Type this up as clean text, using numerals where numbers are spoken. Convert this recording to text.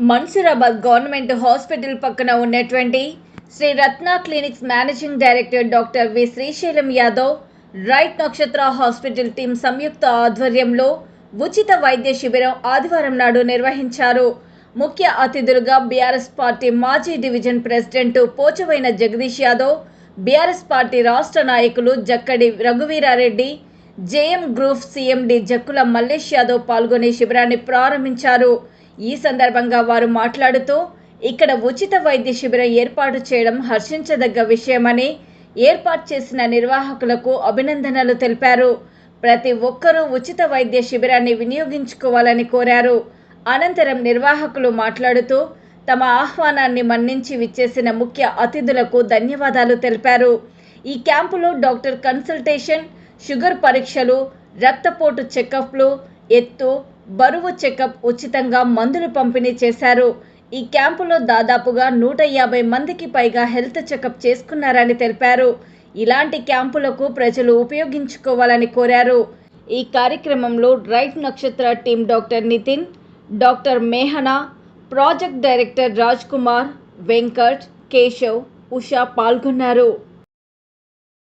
Mansoorabad government hospital పక్కన ఉన్నటువంటి Shri Ratna clinics managing director doctor V Srisailam Yadav right Nakshatra hospital team సంయుక్త ఆధ్వర్యంలో ఉచిత వైద్య శిబిరం ఆదివారం నాడు నిర్వహించారు. ముఖ్య అతిథులుగా బీఆర్ఎస్ పార్టీ మాజీ division president Pochavaina Jagadish Yadav, BRS party రాష్ట్ర నాయకులు Jakkadi Raghuveerareddy, JM group CMD Jakkula Mallesh Yadav పాల్గొని శిబిరాన్ని ప్రారంభించారు. ఈ సందర్భంగా వారు మాట్లాడుతూ ఇక్కడ ఉచిత వైద్య శిబిరం ఏర్పాటు చేయడం హర్షించదగ్గ విషయమని, ఏర్పాటు చేసిన నిర్వాహకులకు అభినందనలు తెలిపారు. ప్రతి ఒక్కరూ ఉచిత వైద్య శిబిరాన్ని వినియోగించుకోవాలని కోరారు. అనంతరం నిర్వాహకులు మాట్లాడుతూ తమ ఆహ్వానాన్ని మన్నించి విచ్చేసిన ముఖ్య అతిథులకు ధన్యవాదాలు తెలిపారు. ఈ క్యాంపులో డాక్టర్ కన్సల్టేషన్, షుగర్ పరీక్షలు, రక్తపోటు చెకప్లు, ఎత్తు, బరువు చెకప్, ఉచితంగా మందులు పంపిణీ చేశారు. ఈ క్యాంపులో దాదాపుగా 150 మందికి పైగా హెల్త్ చెకప్ చేసుకున్నారని తెలిపారు. ఇలాంటి క్యాంపులకు ప్రజలు ఉపయోగించుకోవాలని కోరారు. ఈ కార్యక్రమంలో right Nakshatra team doctor Nitin, doctor Mehana, project director Raj Kumar, Venkat, Keshav, Usha పాల్గొన్నారు.